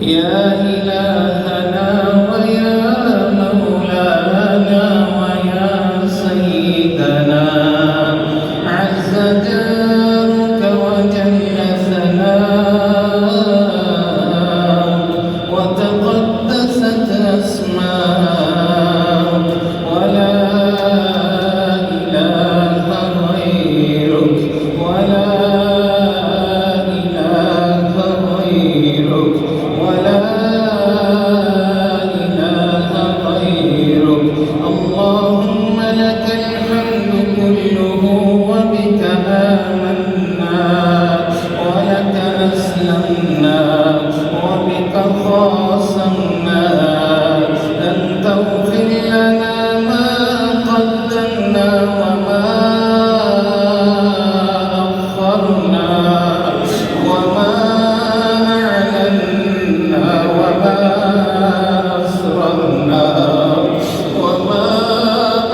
يا إلهنا ويا مولانا ويا سيدنا عز جارك وجل ثناؤك وتقدست أسماؤك ولا إله غيرك ولا إله غيرك ولا إله غيرك. اللهم لك الحمد كله وبك آمنا ولك أسلمنا وبك خاصمنا. أن تغفر لنا ما قدمنا وما أخرنا وما أعلنا وما أسررنا وما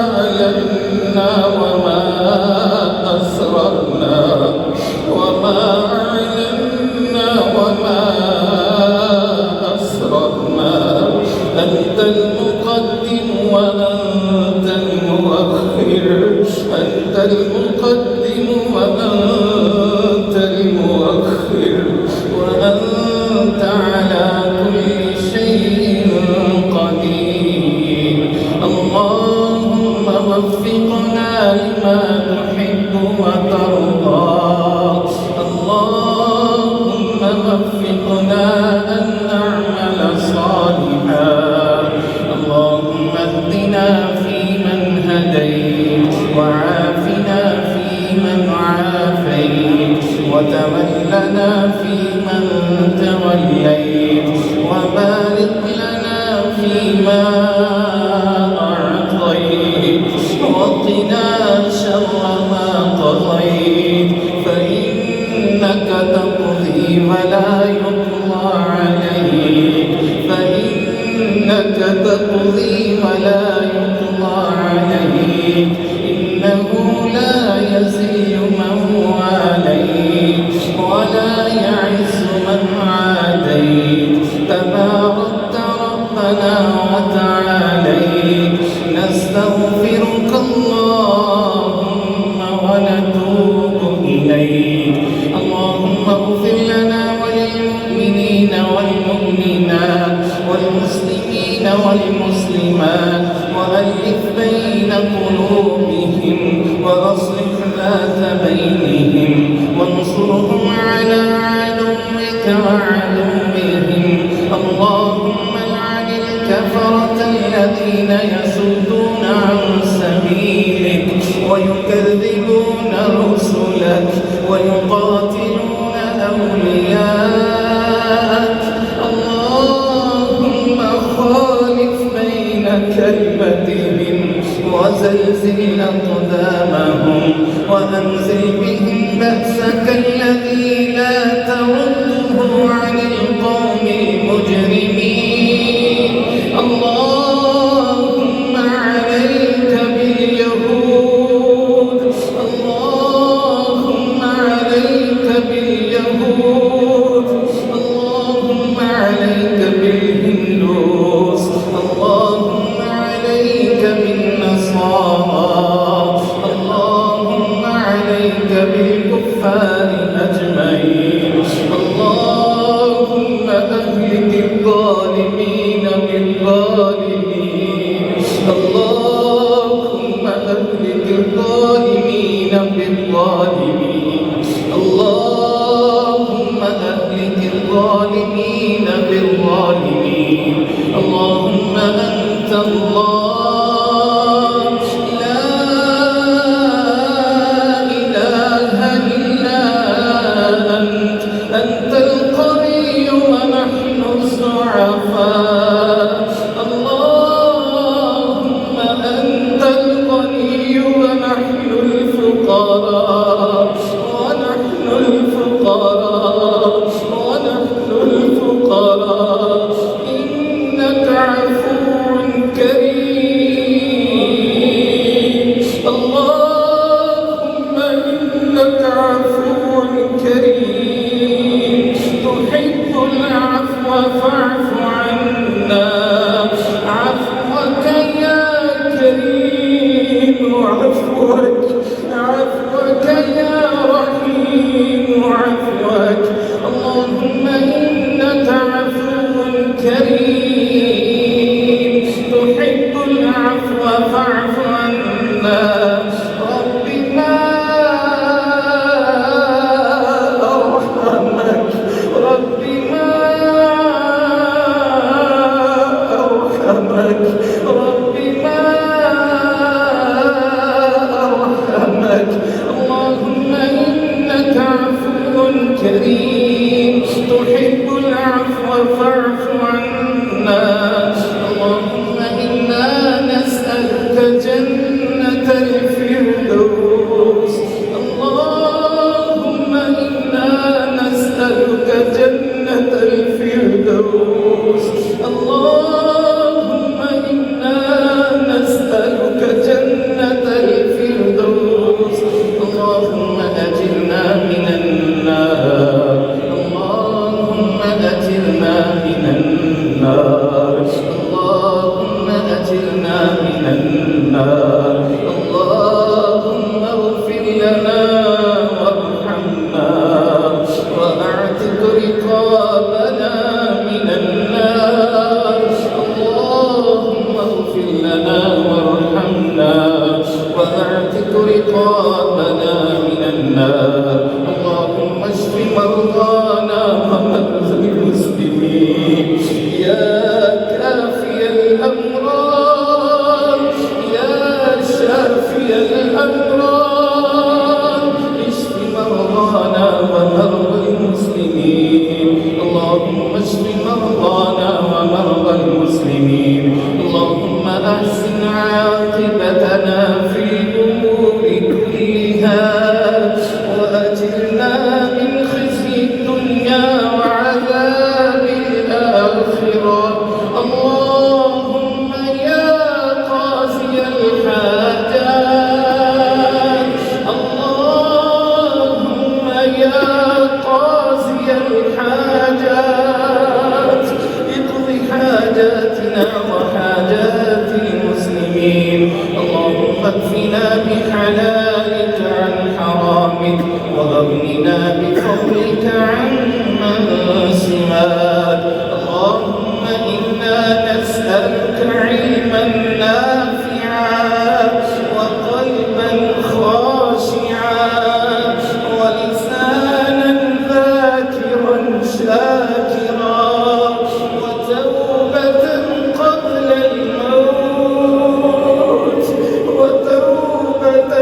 أعلنا وما أسررنا وما أعلنا وما أسررنا. أنت المقدم وأنت المؤخر، أنت المقدم وأنت المؤخر، وأنت على كل شيء قدير. اللهم وفقنا لما تحب وترضى. اللهم وفقنا أن نعمل صالحا. اللهم اهدنا فيمن هديت وعافنا فيمن عافيت وتولنا فيمن توليت وبارك لنا فيما أعطيت وقنا شر ما قضيت، فإنك تقضي ولا يقضى عليك، فإنك تقضي ولا يقضى عليك. إنه لا يزل من واليت ولا يعز من عاديت. تباركت ربنا وتعاليت. نستغفرك اللهم ونتوب إليك. اللهم اغفر لنا وللمؤمنين والمؤمنات والمسلمين والمسلمات وألف بين قلوبهم وأصلح ذات بينهم وانصرهم على عدوك وعدوهم. اللهم لعن الكفرة الذين يصدون عن سبيلك ويكذبون رسلك ويقاتلون أولياءك. اللهم خالف بين كلمتهم وزلزل أقدامهم وأنزل بهم بأسك الذي لا ترده عن القوم المجرمين. اللهم عليك باليهود، اللهم عليك باليهود، اللهم عليك بالهندوس، اللهم عليك بالنصارى، اللهم عليك بالكفار أجمعين. اللهم أهلك الظالمين بالظالمين، اللهم أهلك الظالمين بالظالمين، اللهم أهلك الظالمين بالظالمين. النار اللهم أجرنا من النار اللهم اغفر لنا وارحمنا وأعتق رقابنا من النار اللهم اغفر لنا وارحمنا وأعتق رقابنا من النار اللهم اشف مرضانا ومرضى المسلمين يا كافي الأمراض يا شافي الأمراض اشف مرضانا ومرضى المسلمين اللهم اشف مرضانا ومرضى المسلمين اللهم أحسن عاقبتنا في الأمور كلها وأجرنا من خزي الدنيا وعذاب الآخرة اللهم يا قاضي الحاجات اللهم يا قاضي الحاجات اقض حاجاتنا وحاجات المسلمين اللهم اكفنا بحلالك عن حرامك وأغننا بفضلك عمن سواك اللهم إنا نسألك علما نافعا وقلبا خاشعا ولسانا ذاكرا شاكرا وتوبة قبل الموت وتوبة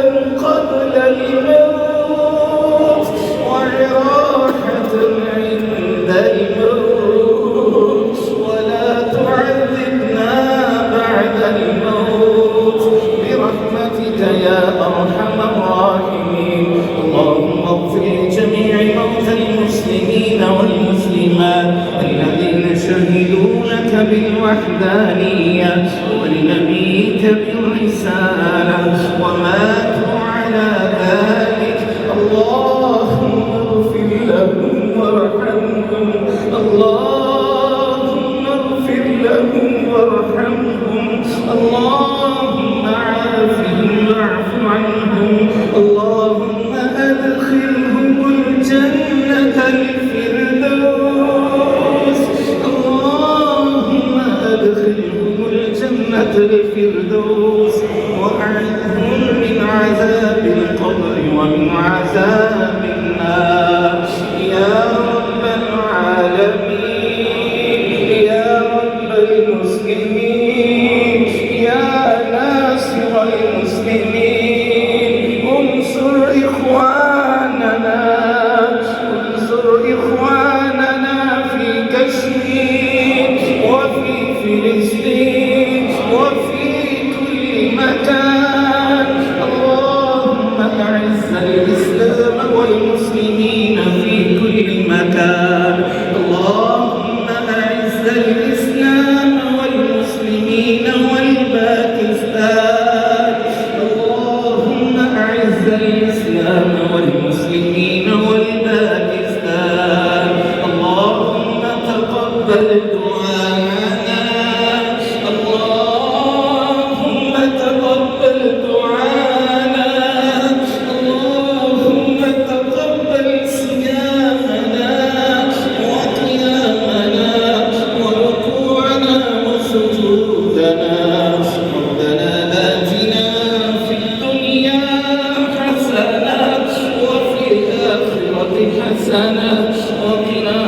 قبل الموت وراحة عند الموت ولا تعذبنا بعد الموت برحمتك يا أرحم الراحمين اللهم اغفر لجميع موتى المسلمين والمسلمات الذين شهدوا لك بالوحدانية ولنبيك بالرسالة وماتوا على ذلك اللهم اغفر لهم وارحمهم اللهم اغفر لهم وارحمهم اللهم عافهم واعف عنهم اللهم أدخلهم الجنة الفردوس اللهم أدخلهم الجنة الفردوس وأعذهم من عذاب القبر ومن عذاب النار يا رب العالمين يا رب المسلمين يا ناصر المسلمين انصر إخواننا في كشمير وفي فلسطين وفي كل مكان اللهم أعز الإسلام والمسلمين في كل مكان اللهم أعز الإسلام والمسلمين والباكستان اللهم أعز الإسلام والمسلمين والباكستان اللهم تقبل دعاءنا اللهم تقبل دعاءنا اللهم تقبل صيامنا وقيامنا وركوعنا وسجودنا ربنا آتنا في الدنيا حسنة وفي الآخرة حسنة وقنا